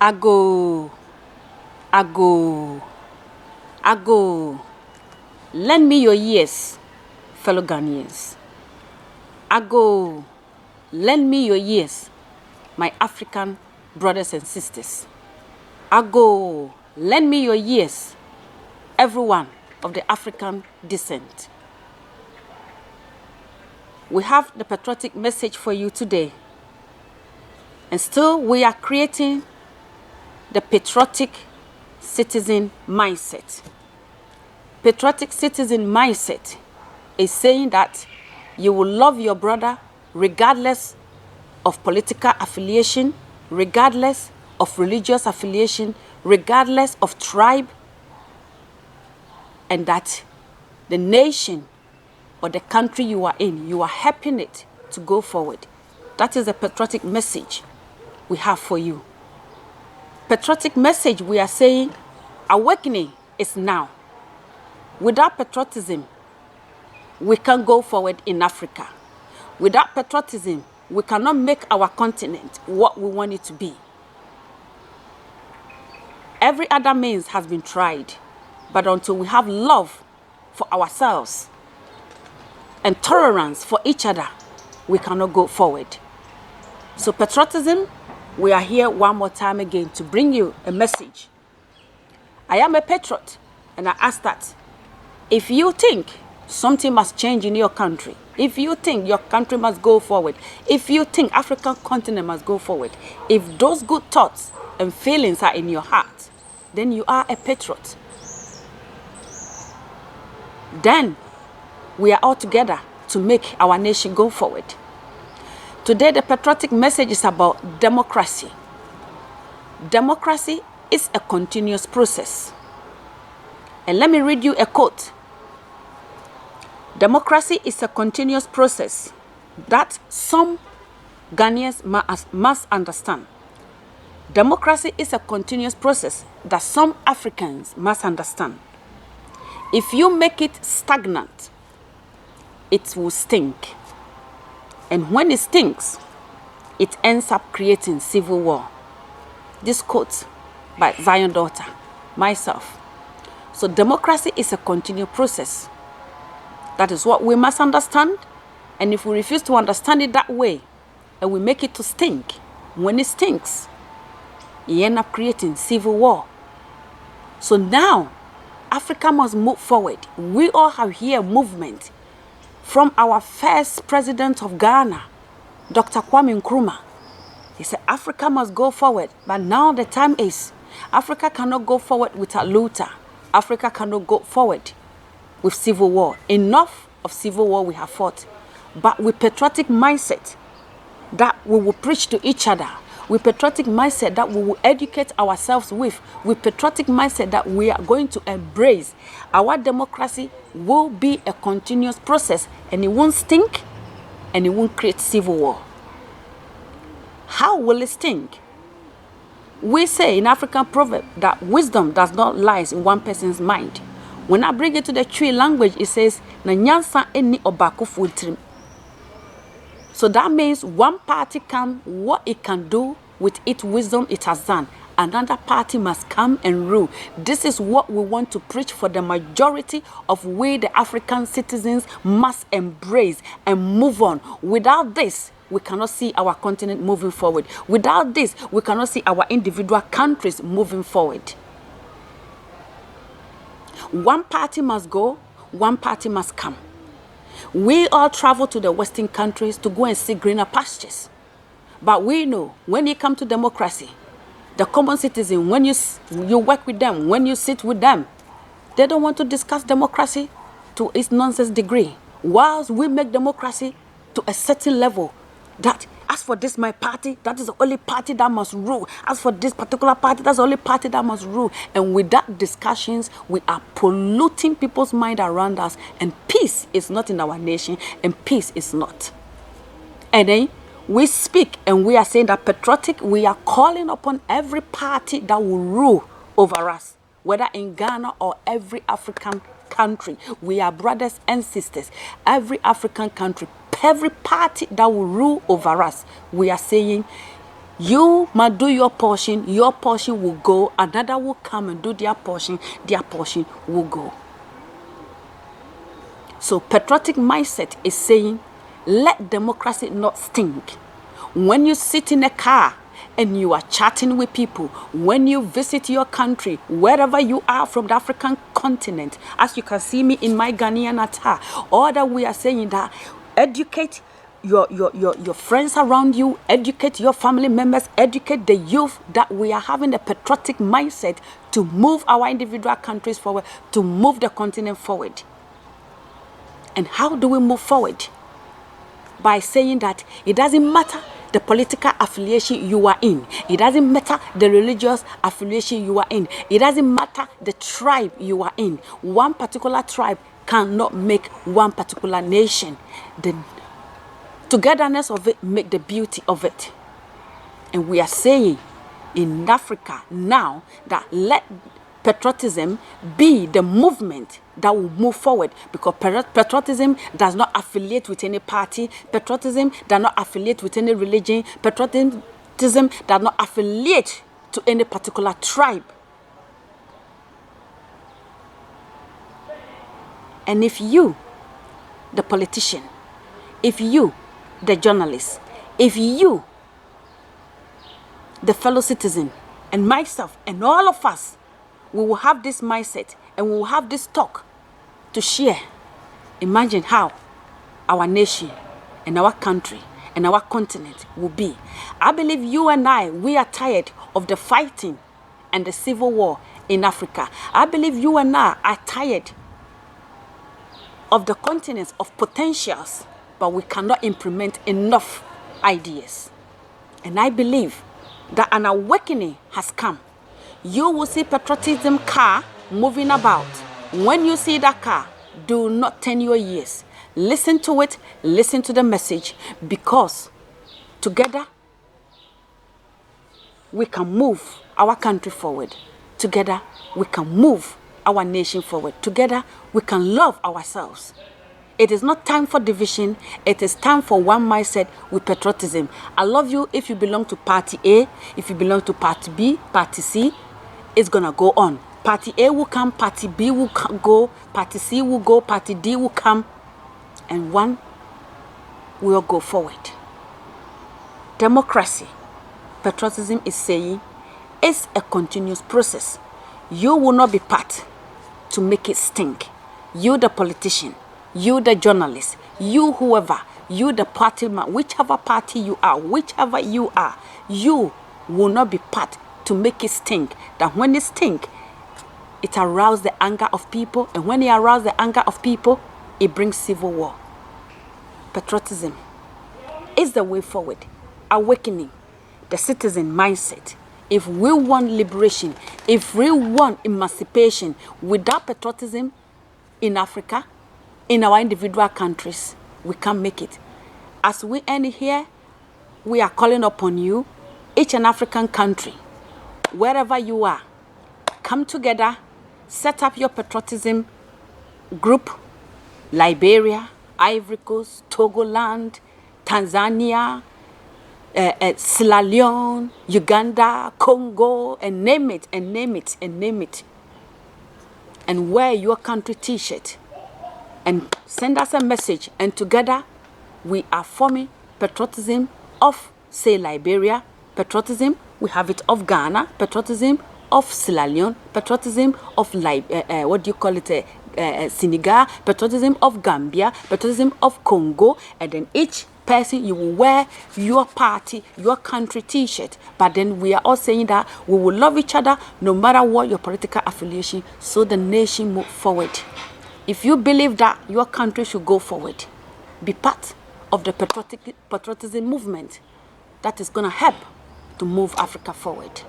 Ago, ago, ago. Lend me your ears, fellow Ghanaians. Ago, lend me your ears, my African brothers and sisters. Ago, lend me your ears, everyone of the African descent. We have the patriotic message for you today. And still we are creating the patriotic citizen mindset. Patriotic citizen mindset is saying that you will love your brother regardless of political affiliation, regardless of religious affiliation, regardless of tribe, and that the nation or the country you are in, you are helping it to go forward. That is the patriotic message we have for you. Patriotic message, we are saying awakening is now. Without patriotism, we can't go forward in Africa. Without patriotism, we cannot make our continent what we want it to be. Every other means has been tried, but until we have love for ourselves and tolerance for each other, we cannot go forward. So patriotism, we are here one more time again to bring you a message. I am a patriot, and I ask that if you think something must change in your country, if you think your country must go forward, if you think African continent must go forward, if those good thoughts and feelings are in your heart, then you are a patriot. Then we are all together to make our nation go forward. Today, the patriotic message is about democracy. Democracy is a continuous process. And let me read you a quote. Democracy is a continuous process that some Ghanaians must understand. Democracy is a continuous process that some Africans must understand. If you make it stagnant, it will stink. And when it stinks, it ends up creating civil war. This quote by Zion Daughter, myself. So democracy is a continual process. That is what we must understand. And if we refuse to understand it that way, and we make it to stink, when it stinks, it ends up creating civil war. So now, Africa must move forward. We all have here movement. From our first president of Ghana, Dr. Kwame Nkrumah. He said Africa must go forward, but now the time is Africa cannot go forward without Luther. Africa cannot go forward with civil war. Enough of civil war we have fought, but with patriotic mindset that we will preach to each other, with patriotic mindset that we will educate ourselves with patriotic mindset that we are going to embrace. Our democracy will be a continuous process, and it won't stink, and it won't create civil war. How will it stink? We say in African proverb that wisdom does not lie in one person's mind. When I bring it to the Twi language, it says, "Na nyansa eni obako fultrim." So that means one party can, what it can do with its wisdom it has done. Another party must come and rule. This is what we want to preach for the majority of we, the African citizens, must embrace and move on. Without this, we cannot see our continent moving forward. Without this, we cannot see our individual countries moving forward. One party must go, one party must come. We all travel to the Western countries to go and see greener pastures. But we know when you come to democracy, the common citizen, when you work with them, when you sit with them, they don't want to discuss democracy to its nonsense degree. Whilst we make democracy to a certain level, that as for this, my party, that is the only party that must rule. As for this particular party, that's the only party that must rule. And without discussions, we are polluting people's mind around us. And peace is not in our nation, and peace is not. And then we speak and we are saying that patriotic, we are calling upon every party that will rule over us, whether in Ghana or every African country. We are brothers and sisters. Every African country, every party that will rule over us, we are saying You must do your portion will go, another will come and do their portion will go. So patriotic mindset is saying, let democracy not stink. When you sit in a car and you are chatting with people, when you visit your country, wherever you are from the African continent, as you can see me in my Ghanaian attire, all that we are saying that educate your friends around you, educate your family members, educate the youth, that we are having a patriotic mindset to move our individual countries forward, to move the continent forward. And how do we move forward? By saying that it doesn't matter the political affiliation you are in. It doesn't matter the religious affiliation you are in. It doesn't matter the tribe you are in. One particular tribe cannot make one particular nation. The togetherness of it make the beauty of it. And we are saying in Africa now that let patriotism be the movement that will move forward, because patriotism does not affiliate with any party. Patriotism does not affiliate with any religion. Patriotism does not affiliate to any particular tribe. And if you, the politician, if you, the journalist, if you, the fellow citizen, and myself, and all of us, we will have this mindset and we will have this talk to share. Imagine how our nation and our country and our continent will be. I believe you and I, we are tired of the fighting and the civil war in Africa. I believe you and I are tired of the continents of potentials, but we cannot implement enough ideas. And I believe that an awakening has come. You will see patriotism car moving about. When you see that car, do not turn your ears. Listen to it, listen to the message, because together we can move our country forward. Together we can move our nation forward. Together we can love ourselves. It is not time for division. It is time for one mindset with patriotism. I love you if you belong to party A. If you belong to party B, party C, it's gonna go on. Party A will come, party B will go, party C will go, party D will come, and one will go forward. Democracy, patriotism is saying, it's a continuous process. You will not be part to make it stink. You, the politician, you, the journalist, you, whoever, you, the party man, whichever party you are, you will not be part to make it stink. That when it stink, it arouses the anger of people, and when it arouses the anger of people, it brings civil war. Patriotism is the way forward. Awakening the citizen mindset. If we want liberation, if we want emancipation, without patriotism in Africa, in our individual countries, we can't make it. As we end here, we are calling upon you, each and African country, wherever you are, come together, set up your patriotism group. Liberia, Ivory Coast, Togoland, Tanzania, Sierra Leone, Uganda, Congo, and name it, and name it, and name it. And wear your country t-shirt and send us a message, and together we are forming patriotism of, say, Liberia, patriotism, we have it of Ghana, patriotism of Sierra Leone, patriotism of Senegal, patriotism of Gambia, patriotism of Congo, and then each person, you will wear your party, your country t-shirt. But then we are all saying that we will love each other no matter what your political affiliation, so the nation move forward. If you believe that your country should go forward, be part of the patriotism movement that is going to help to move Africa forward.